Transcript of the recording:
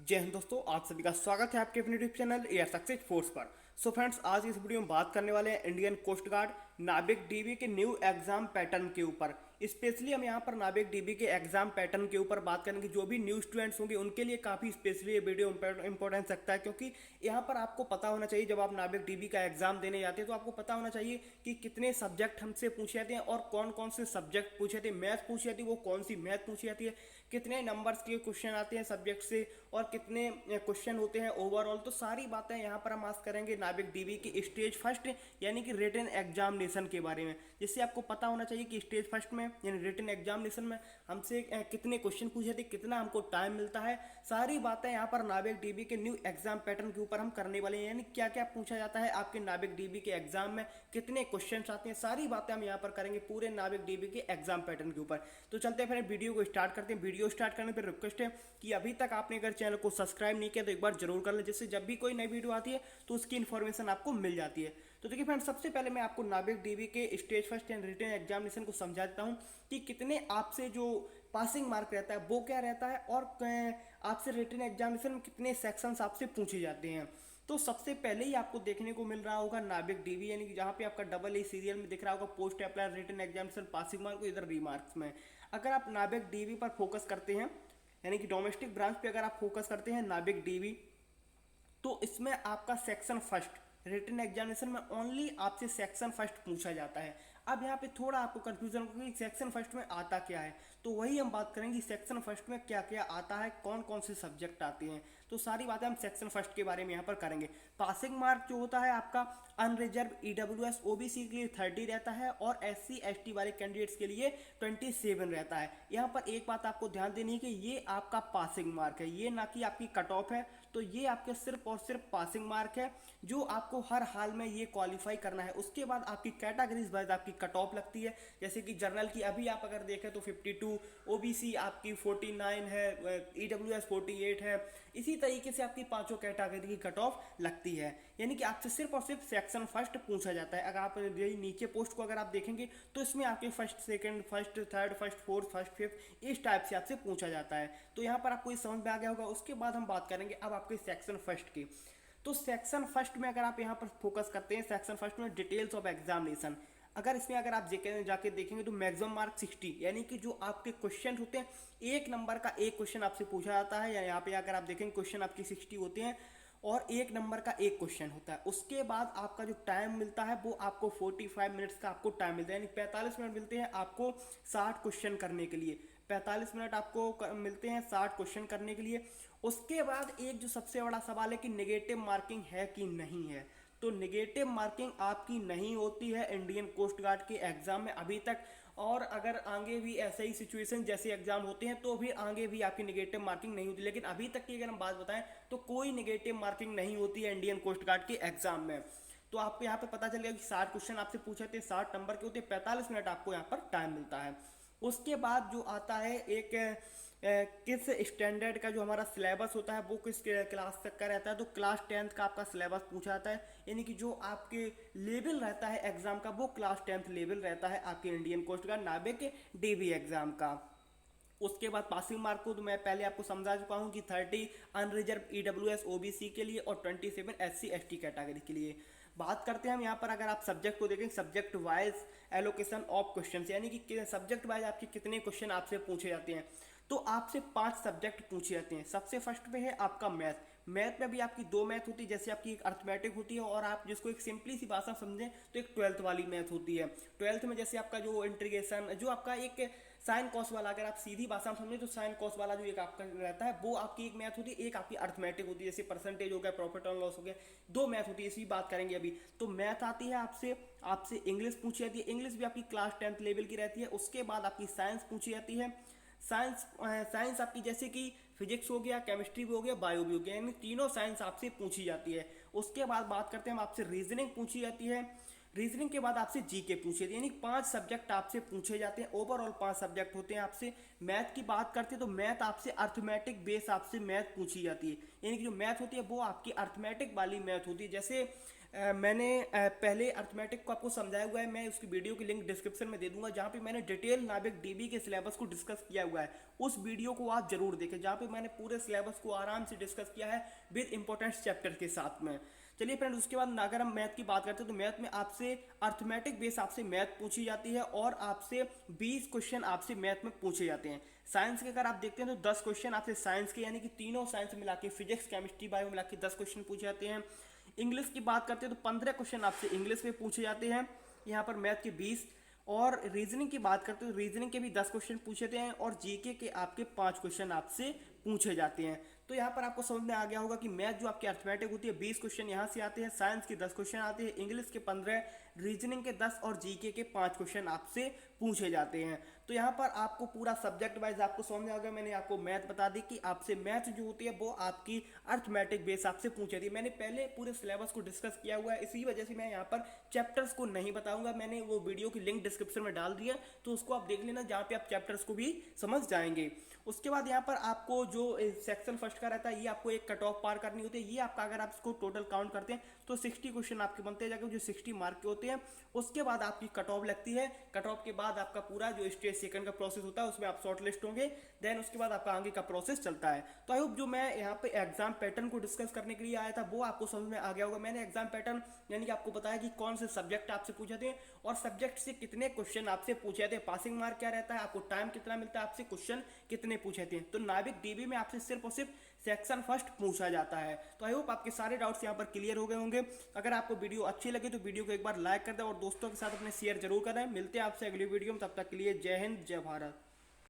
जय हिंद दोस्तों, आप सभी का स्वागत है आपके अपने YouTube channel Air Success Force पर। सो फ्रेंड्स, आज इस वीडियो में बात करने वाले हैं इंडियन कोस्ट गार्ड नाविक डीबी के न्यू एग्जाम पैटर्न के ऊपर। स्पेशली हम यहाँ पर नाविक डीबी के एग्जाम पैटर्न के ऊपर बात करेंगे। जो भी न्यू स्टूडेंट्स होंगे उनके लिए काफ़ी स्पेशली ये वीडियो इंपॉर्टेंस रखता है, क्योंकि यहाँ पर आपको पता होना चाहिए जब आप नाविक डीबी का एग्जाम देने जाते हैं तो आपको पता होना चाहिए कि कितने सब्जेक्ट हमसे पूछे जाते हैं और कौन कौन से सब्जेक्ट पूछे जाते हैं। मैथ पूछी जाती है, वो कौन सी मैथ पूछी जाती है, कितने नंबर्स के क्वेश्चन आते हैं सब्जेक्ट से और कितने क्वेश्चन होते हैं ओवरऑल। तो सारी बातें यहाँ पर हम आज करेंगे नाविक डीबी की स्टेज फर्स्ट यानी कि रिटन एग्जामिनेशन के बारे में, जिससे आपको पता होना चाहिए कि स्टेज फर्स्ट में यानी रिटन एग्जामिनेशन में हमसे कितने क्वेश्चन पूछे थे, कितना हमको टाइम मिलता है। सारी बातें यहाँ पर नाविक डीबी के न्यू एग्जाम पैटर्न के ऊपर हम करने वाले हैं, यानी क्या क्या पूछा जाता है आपके नाविक डीबी के एग्जाम में, कितने क्वेश्चन आते हैं, सारी बातें हम यहाँ पर करेंगे पूरे नाविक डीबी के एग्जाम पैटर्न के ऊपर। तो चलते हैं फिर वीडियो को स्टार्ट करते हैं। वीडियो स्टार्ट करने पर रिक्वेस्ट है कि अभी तक आपने अगर चैनल को सब्सक्राइब नहीं किया तो एक बार जरूर कर लें, जिससे जब भी कोई नई वीडियो आती है तो उसकी इन्फॉर्मेशन आपको मिल जाती है। तो देखिए फ्रेंड्स, सबसे पहले मैं आपको नाविक डीबी के stage first and written examination को समझा देता हूँ कि कितने आपसे जो पासिंग मार्क रहता है वो क्या रहता है और आपसे रिटन एग्जामिनेशन में कितने सेक्शंस आपसे पूछे जाते हैं। तो सबसे पहले ही आपको देखने को मिल रहा होगा नाविक डीबी, यानी कि जहाँ पे आपका डबल ए सीरियल में दिख रहा होगा post apply written examination passing mark, इधर रिमार्क्स में। अगर आप नाविक डीबी पर फोकस करते हैं यानी कि डोमेस्टिक ब्रांच पे अगर आप फोकस करते हैं नाविक डीबी, तो इसमें आपका सेक्शन फर्स्ट रिटन एग्जामिनेशन में ओनली आपसे सेक्शन फर्स्ट पूछा जाता है। अब यहाँ पे थोड़ा आपको कंफ्यूजन होगा कि सेक्शन फर्स्ट में आता क्या है, तो वही हम बात करेंगे सेक्शन फर्स्ट में क्या क्या आता है, कौन कौन से सब्जेक्ट आते हैं। तो सारी बातें हम सेक्शन फर्स्ट के बारे में यहाँ पर करेंगे। पासिंग मार्क जो होता है आपका अनरिजर्व ईडब्ल्यूएस ओबीसी के लिए 30 रहता है और एससी एसटी वाले कैंडिडेट्स के लिए 27 रहता है। यहाँ पर एक बात आपको ध्यान देनी है कि ये आपका पासिंग मार्क है, ये ना कि आपकी कट ऑफ है। तो ये आपके सिर्फ और सिर्फ पासिंग मार्क है जो आपको हर हाल में ये क्वालिफाई करना है। उसके बाद आपकी कैटेगरीज वाइज आपकी कट ऑफ लगती है, जैसे कि जनरल की अभी आप अगर देखें तो 52, ओबीसी आपकी 49 है, ईडब्ल्यूएस 48 है। इसी तरीके से आपकी पांचों कैटेगरी की कट ऑफ लगती है, यानी कि आपसे सिर्फ और सिर्फ सेक्शन फर्स्ट पूछा जाता है। अगर आप नीचे पोस्ट को अगर आप देखेंगे तो इसमें आपके first second first third first fourth first fifth इस टाइप से आपसे पूछा जाता है। तो यहाँ पर आपको ये समझ में आ गया होगा। उसके बाद हम बात करेंगे अब आपके सेक्शन फर्स्ट की। तो सेक्शन फर्स्ट में अगर आप यहाँ पर फोकस करते हैं, सेक्शन फर्स्ट में डिटेल्स ऑफ एग्जामिनेशन, अगर इसमें अगर आप जाके देखेंगे तो मैक्सिमम मार्क 60, यानी कि जो आपके क्वेश्चन होते हैं एक नंबर का एक क्वेश्चन आपसे पूछा जाता है। या यहाँ पे अगर आप देखेंगे क्वेश्चन आपकी 60 होते हैं और एक नंबर का एक क्वेश्चन होता है। उसके बाद आपका जो टाइम मिलता है वो आपको 45 मिनट्स का आपको टाइम मिलता है, यानी 45 मिनट मिलते हैं आपको 60 क्वेश्चन करने के लिए। 45 मिनट आपको मिलते हैं 60 क्वेश्चन करने के लिए। उसके बाद एक जो सबसे बड़ा सवाल है कि नेगेटिव मार्किंग है कि नहीं है। तो नेगेटिव मार्किंग आपकी नहीं होती है इंडियन कोस्ट गार्ड के एग्जाम में अभी तक, और अगर आगे भी ऐसे ही सिचुएशन जैसे एग्जाम होते हैं तो भी आगे भी आपकी नेगेटिव मार्किंग नहीं होती। लेकिन अभी तक की अगर हम बात बताएं तो कोई नेगेटिव मार्किंग नहीं होती है इंडियन कोस्ट गार्ड के एग्जाम में। तो आपको यहाँ पे पता चलेगा कि 60 क्वेश्चन आपसे पूछे थे, 60 नंबर के होते, 45 मिनट आपको यहाँ पर टाइम मिलता है। उसके बाद जो आता है एक किस स्टैंडर्ड का जो हमारा सिलेबस होता है वो किस क्लास तक का रहता है। तो क्लास 10th का आपका सिलेबस पूछा जाता है, यानी कि जो आपके लेवल रहता है एग्जाम का वो क्लास 10th लेवल रहता है आपके इंडियन कोस्ट गार्ड नाविक डीबी एग्जाम का। उसके बाद पासिंग मार्क को तो मैं पहले आपको समझा चुका हूँ कि 30 अनरिजर्व ईडब्ल्यूएस ओबीसी के लिए और 27 एससी एसटी कैटेगरी के लिए। बात करते हैं हम यहाँ पर, अगर आप सब्जेक्ट को देखें subject wise allocation of question, यानी कि सब्जेक्ट वाइज आपके कितने क्वेश्चन आपसे पूछे जाते हैं। तो आपसे 5 सब्जेक्ट पूछे जाते हैं। सबसे फर्स्ट पे है आपका मैथ। मैथ में भी आपकी 2 मैथ होती है, जैसे आपकी एक अर्थमेटिक होती है और आप जिसको एक सिंपली सी भाषा समझें तो एक 12th वाली मैथ होती है। 12th में जैसे आपका जो इंटीग्रेशन जो आपका एक साइन कॉस वाला, अगर आप सीधी भाषा में समझें तो साइन कॉस वाला जो एक आपका रहता है वो आपकी एक मैथ होती है, एक आपकी अर्थमेटिक होती है, जैसे परसेंटेज हो गया, प्रॉफिट और लॉस हो गया। 2 मैथ होती है, इसी बात करेंगे अभी। तो मैथ आती है आपसे आपसे इंग्लिश पूछी जाती है, इंग्लिश भी आपकी क्लास 10th लेवल की रहती है। उसके बाद आपकी साइंस पूछी जाती है। साइंस आपकी जैसे कि फिजिक्स हो गया, केमिस्ट्री भी हो गया, बायो भी हो गया, यानी तीनों साइंस आपसे पूछी जाती है। उसके बाद बात करते हैं हम, आपसे रीजनिंग पूछी जाती है। रीजनिंग के बाद आपसे जीके पूछी जाती है, यानी 5 सब्जेक्ट आपसे पूछे जाते हैं। ओवरऑल 5 सब्जेक्ट होते हैं आपसे। मैथ की बात करते हैं तो मैथ आपसे अर्थमेटिक बेस आपसे मैथ पूछी जाती है, यानी कि जो मैथ होती है वो आपकी अर्थमेटिक वाली मैथ होती है। जैसे मैंने पहले अर्थमेटिक को आपको समझाया हुआ है, मैं उसकी वीडियो की लिंक डिस्क्रिप्शन में दे दूंगा, जहाँ पे मैंने डिटेल नाभिक डीबी के सिलेबस को डिस्कस किया हुआ है। उस वीडियो को आप जरूर देखें, जहाँ पे मैंने पूरे सिलेबस को आराम से डिस्कस किया है विद इंपॉर्टेंट चैप्टर के साथ में। चलिए फ्रेंड, उसके बाद अगर हम मैथ की बात करते हैं तो मैथ में आपसे अर्थमेटिक बेस आपसे मैथ पूछी जाती है और आपसे 20 क्वेश्चन आपसे मैथ में पूछे जाते हैं। साइंस के अगर आप देखते हैं तो 10 क्वेश्चन आपसे साइंस के, यानी कि तीनों साइंस मिला के, फिजिक्स केमिस्ट्री बायो मिला के 10 क्वेश्चन पूछे जाते हैं। इंग्लिश की बात करते हैं तो 15 क्वेश्चन आपसे इंग्लिश में पूछे जाते हैं, यहाँ पर मैथ के 20। और रीजनिंग की बात करते हैं तो रीजनिंग के भी 10 क्वेश्चन पूछे जाते हैं और जीके के आपके 5 क्वेश्चन आपसे पूछे जाते हैं। तो यहाँ पर आपको समझ में आ गया होगा कि मैथ जो आपकी अर्थमेटिक होती है 20 क्वेश्चन यहाँ से आते हैं, साइंस के 10 क्वेश्चन आते हैं, इंग्लिश के 15, रीजनिंग के 10 और जीके के 5 क्वेश्चन आपसे पूछे जाते हैं। तो यहाँ पर आपको पूरा सब्जेक्ट वाइज आपको समझ में आ गया। मैंने आपको मैथ बता दी कि आपसे मैथ जो होती है वो आपकी अर्थमेटिक बेस आपसे पूछे थी। मैंने पहले पूरे सिलेबस को डिस्कस किया हुआ है, इसी वजह से मैं यहाँ पर चैप्टर्स को नहीं बताऊंगा। मैंने वो वीडियो की लिंक डिस्क्रिप्शन में डाल दी है, तो उसको आप देख लेना, जहाँ पे आप चैप्टर्स को भी समझ जाएंगे। उसके बाद यहाँ पर आपको जो सेक्शन फर्स्ट का रहता है, ये आपको एक कट ऑफ पार करनी होती है। ये आपका अगर आप इसको टोटल काउंट करते हैं तो 60 क्वेश्चन आपके बनते जाके, जो 60 मार्क के होते हैं। उसके बाद आपकी कट ऑफ लगती है, कट ऑफ के बाद आपका पूरा जो स्टेज सेकंड का प्रोसेस होता है उसमें आप शॉर्ट लिस्ट होंगे, देन उसके बाद आपका आगे का प्रोसेस चलता है। तो आई होप जो मैं यहाँ पे एग्जाम पैटर्न को डिस्कस करने के लिए आया था वो आपको समझ में आ गया होगा। मैंने एग्जाम पैटर्न यानी कि आपको बताया कि कौन से सब्जेक्ट आपसे पूछे थे और सब्जेक्ट से कितने क्वेश्चन आपसे पूछे थे, पासिंग मार्क क्या रहता है, आपको टाइम कितना मिलता है, आपसे क्वेश्चन कितने पूछे थे। तो नाभिक डीबी में आपसे सिर्फ और सिर्फ सेक्शन फर्स्ट पूछा जाता है। तो आई होप आपके सारे डाउट्स यहाँ पर क्लियर हो गए होंगे। अगर आपको वीडियो अच्छी लगे तो वीडियो को एक बार लाइक कर दें और दोस्तों के साथ अपने शेयर जरूर करें। मिलते हैं आपसे अगली वीडियो में, तब तक के लिए जय हिंद, जय भारत।